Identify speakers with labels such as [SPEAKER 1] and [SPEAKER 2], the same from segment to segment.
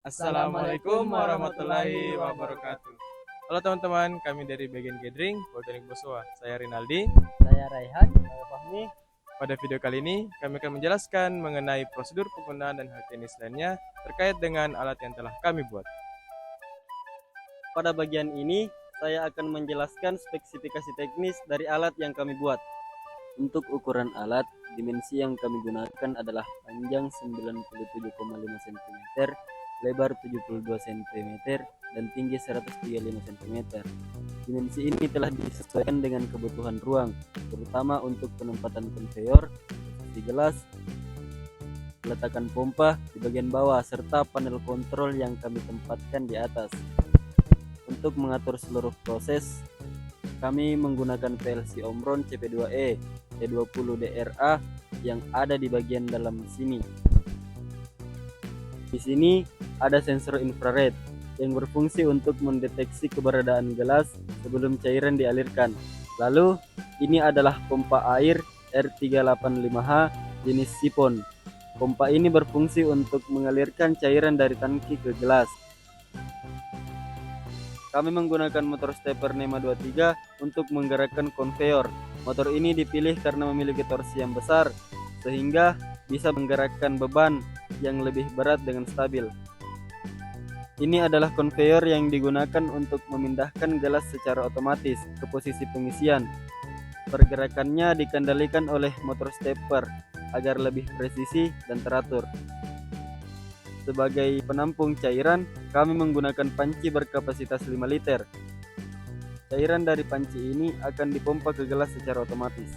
[SPEAKER 1] Assalamualaikum warahmatullahi wabarakatuh. Halo teman-teman, kami dari bagian gathering Politeknik Boswa. Saya Rinaldi.
[SPEAKER 2] Saya Raihan, saya Fahmi.
[SPEAKER 1] Pada video kali ini, kami akan menjelaskan mengenai prosedur penggunaan dan hal teknis lainnya terkait dengan alat yang telah kami buat.
[SPEAKER 2] Pada bagian ini, saya akan menjelaskan spesifikasi teknis dari alat yang kami buat. Untuk ukuran alat, dimensi yang kami gunakan adalah panjang 97,5 cm, lebar 72 cm, dan tinggi 135 cm. Dimensi ini telah disesuaikan dengan kebutuhan ruang, terutama untuk penempatan konveyor, posisi gelas, letakkan pompa di bagian bawah, serta panel kontrol yang kami tempatkan di atas. Untuk mengatur seluruh proses, kami menggunakan PLC Omron CP2E T20DRA yang ada di bagian dalam sini. Di sini ada sensor infrared yang berfungsi untuk mendeteksi keberadaan gelas sebelum cairan dialirkan. Lalu, ini adalah pompa air R385H jenis sipon. Pompa ini berfungsi untuk mengalirkan cairan dari tangki ke gelas. Kami menggunakan motor stepper NEMA 23 untuk menggerakkan konveyor. Motor ini dipilih karena memiliki torsi yang besar, sehingga bisa menggerakkan beban yang lebih berat dengan stabil. Ini adalah konveyor yang digunakan untuk memindahkan gelas secara otomatis ke posisi pengisian. Pergerakannya dikendalikan oleh motor stepper agar lebih presisi dan teratur. Sebagai penampung cairan, kami menggunakan panci berkapasitas 5 liter. Cairan dari panci ini akan dipompa ke gelas secara otomatis.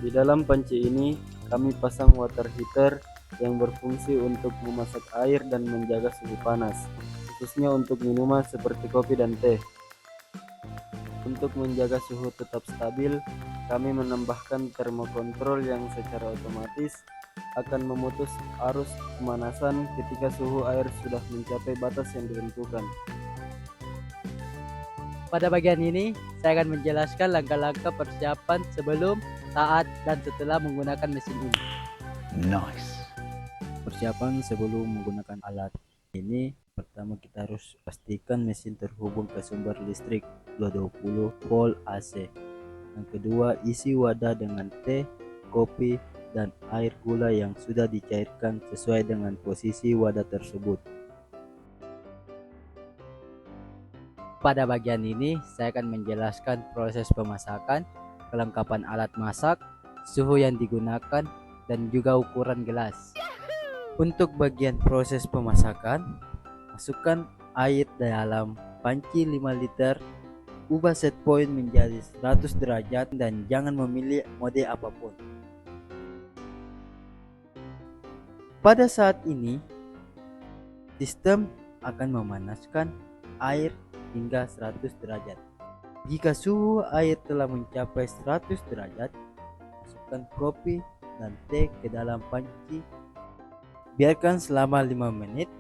[SPEAKER 2] Di dalam panci ini, kami pasang water heater yang berfungsi untuk memasak air dan menjaga suhu panas, khususnya untuk minuman seperti kopi dan teh. Untuk menjaga suhu tetap stabil, kami menambahkan termokontrol yang secara otomatis akan memutus arus pemanasan ketika suhu air sudah mencapai batas yang ditentukan.
[SPEAKER 3] Pada bagian ini, saya akan menjelaskan langkah-langkah persiapan sebelum, saat, dan setelah menggunakan mesin ini.
[SPEAKER 4] Nice.
[SPEAKER 3] Persiapan sebelum menggunakan alat ini, pertama kita harus pastikan mesin terhubung ke sumber listrik 220 volt AC. Yang kedua, isi wadah dengan teh, kopi, dan air gula yang sudah dicairkan sesuai dengan posisi wadah tersebut. Pada bagian ini, saya akan menjelaskan proses pemasakan, kelengkapan alat masak, suhu yang digunakan, dan juga ukuran gelas. Untuk bagian proses pemasakan, masukkan air dalam panci 5 liter, ubah set point menjadi 100 derajat, dan jangan memilih mode apapun. Pada saat ini, sistem akan memanaskan air hingga 100 derajat. Jika suhu air telah mencapai 100 derajat, masukkan kopi dan teh ke dalam panci. Biarkan selama 5 menit,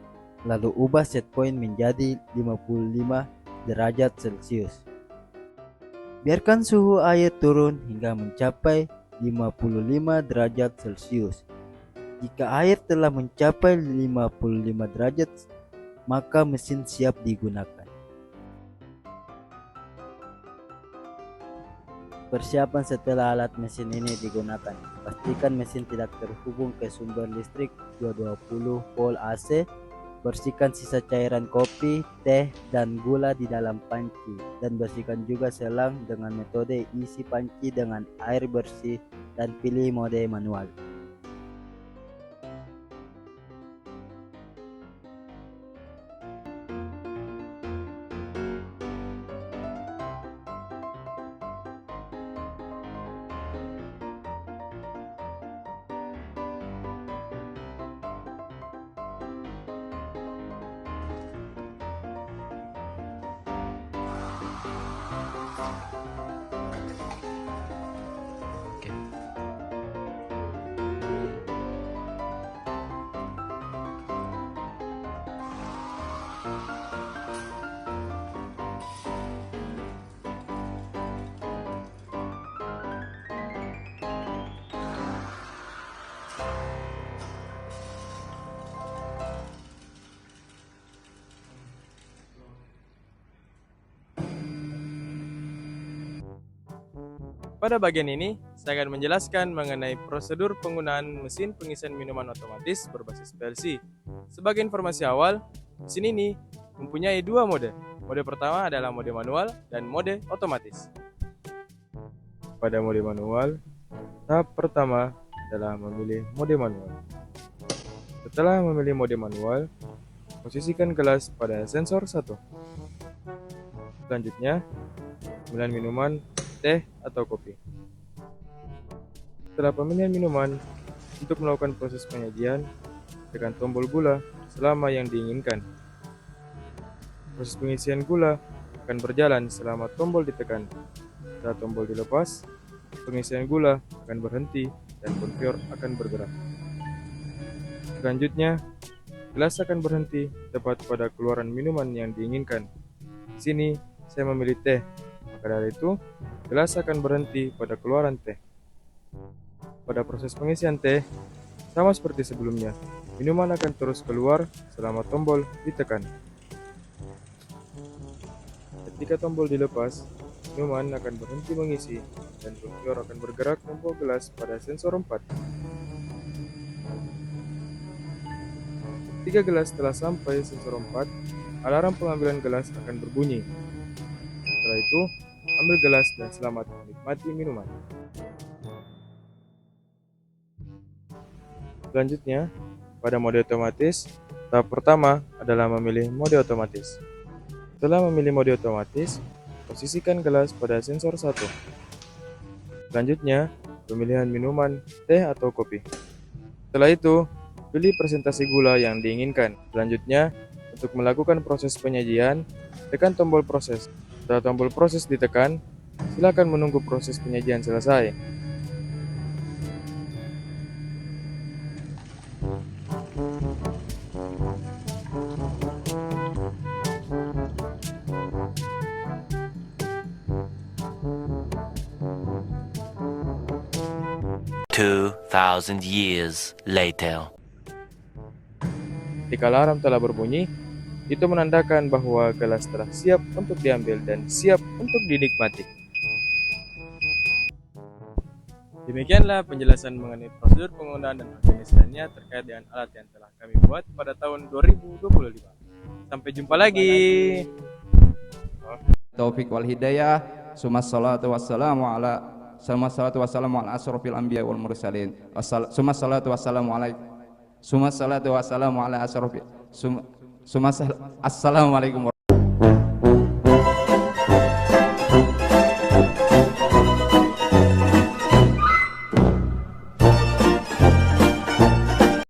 [SPEAKER 3] lalu ubah set point menjadi 55 derajat Celcius. Biarkan suhu air turun hingga mencapai 55 derajat Celcius. Jika air telah mencapai 55 derajat, maka mesin siap digunakan. Persiapan setelah alat mesin ini digunakan. Pastikan mesin tidak terhubung ke sumber listrik 220 volt AC. Bersihkan sisa cairan kopi, teh, dan gula di dalam panci. Dan bersihkan juga selang dengan metode isi panci dengan air bersih dan pilih mode manual.
[SPEAKER 1] Pada bagian ini, saya akan menjelaskan mengenai prosedur penggunaan mesin pengisian minuman otomatis berbasis PLC. Sebagai informasi awal, mesin ini mempunyai dua mode. Mode pertama adalah mode manual dan mode otomatis. Pada mode manual, tahap pertama adalah memilih mode manual. Setelah memilih mode manual, posisikan gelas pada sensor 1. Selanjutnya, pemilihan minuman, teh atau kopi. Setelah pemilihan minuman, untuk melakukan proses penyajian, tekan tombol gula selama yang diinginkan. Proses pengisian gula akan berjalan selama tombol ditekan. Setelah tombol dilepas, pengisian gula akan berhenti dan konveyor akan bergerak. Selanjutnya, gelas akan berhenti tepat pada keluaran minuman yang diinginkan. Di sini, saya memilih teh. Maka dari itu, gelas akan berhenti pada keluaran teh. Pada proses pengisian teh, sama seperti sebelumnya, minuman akan terus keluar selama tombol ditekan. Ketika tombol dilepas, minuman akan berhenti mengisi dan konveyor akan bergerak membawa gelas pada sensor 4. Ketika gelas telah sampai sensor 4, alarm pengambilan gelas akan berbunyi. Setelah itu, ambil gelas dan selamat menikmati minuman. Selanjutnya, pada mode otomatis, tahap pertama adalah memilih mode otomatis. Setelah memilih mode otomatis, posisikan gelas pada sensor 1. Selanjutnya, pemilihan minuman, teh atau kopi. Setelah itu, pilih presentasi gula yang diinginkan. Selanjutnya, untuk melakukan proses penyajian, tekan tombol proses. Setelah tombol proses ditekan, silakan menunggu proses penyajian selesai.
[SPEAKER 5] Thousand years later.
[SPEAKER 1] Ketika alarm telah berbunyi, itu menandakan bahwa gelas telah siap untuk diambil dan siap untuk dinikmati. Demikianlah penjelasan mengenai prosedur penggunaan dan jenis lainnya terkait dengan alat yang telah kami buat pada tahun 2025. Sampai jumpa lagi.
[SPEAKER 6] Taufik wal hidayah. Salatu wassalamu ala asrofil anbiya wal mursalin. Salatu wassalamu ala asrofil. Assalamualaikum.